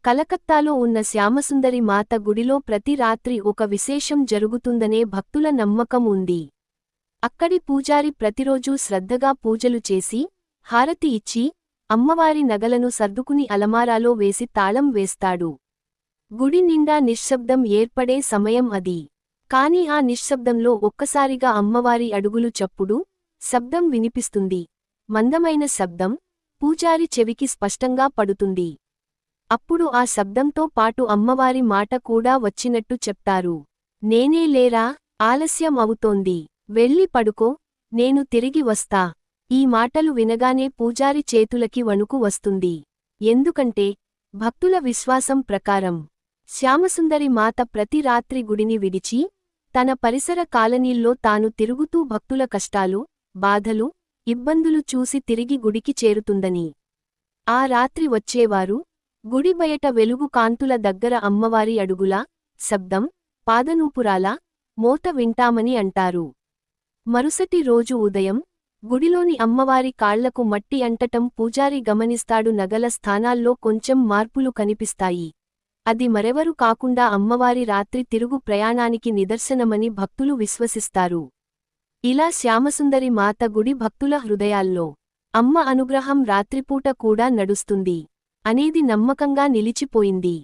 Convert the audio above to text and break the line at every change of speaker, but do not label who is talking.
కలకత్తాలో ఉన్న శ్యామసుందరి మాత గుడిలో ప్రతి రాత్రి ఒక విశేషం జరుగుతుందనే భక్తుల నమ్మకం ఉంది. అక్కడి పూజారి ప్రతిరోజూ శ్రద్ధగా పూజలు చేసి, హారతి ఇచ్చి, అమ్మవారి నగలను సర్దుకుని అలమారాలో వేసి తాళం వేస్తాడు. గుడి నిండా నిశ్శబ్దం ఏర్పడే సమయం అది. కాని ఆ నిశ్శబ్దంలో ఒక్కసారిగా అమ్మవారి అడుగులు చప్పుడు శబ్దం వినిపిస్తుంది. మందమైన శబ్దం పూజారి చెవికి స్పష్టంగా పడుతుంది. అప్పుడు ఆ శబ్దంతో పాటు అమ్మవారి మాట కూడా వచ్చినట్టు చెప్తారు. నేనే లేరా, ఆలస్యం అవుతోంది, వెళ్ళి పడుకో, నేను తిరిగి వస్తా. ఈ మాటలు వినగానే పూజారి చేతులకి వణుకు వస్తుంది. ఎందుకంటే భక్తుల విశ్వాసం ప్రకారం శ్యామసుందరి మాత ప్రతి రాత్రి గుడిని విడిచి తన పరిసర కాలనీల్లో తాను తిరుగుతూ భక్తుల కష్టాలు, బాధలు, ఇబ్బందులు చూసి తిరిగి గుడికి చేరుతుందని. ఆ రాత్రి వచ్చేవారు గుడి బయట వెలుగు కాంతుల దగ్గర అమ్మవారి అడుగుల శబ్దం, పాదనూపురాల మోత వింటామని అంటారు. మరుసటి రోజు ఉదయం గుడిలోని అమ్మవారి కాళ్లకు మట్టి అంటటం పూజారి గమనిస్తాడు. నగల స్థానాల్లో కొంచెం మార్పులు కనిపిస్తాయి. అది మరెవరు కాకుండా అమ్మవారి రాత్రి తిరుగు ప్రయాణానికి నిదర్శనమని భక్తులు విశ్వసిస్తారు. ఇలా శ్యామసుందరి మాత గుడి భక్తుల హృదయాల్లో అమ్మ అనుగ్రహం రాత్రిపూట కూడా నడుస్తుంది అనేది నమ్మకంగా నిలిచిపోయింది.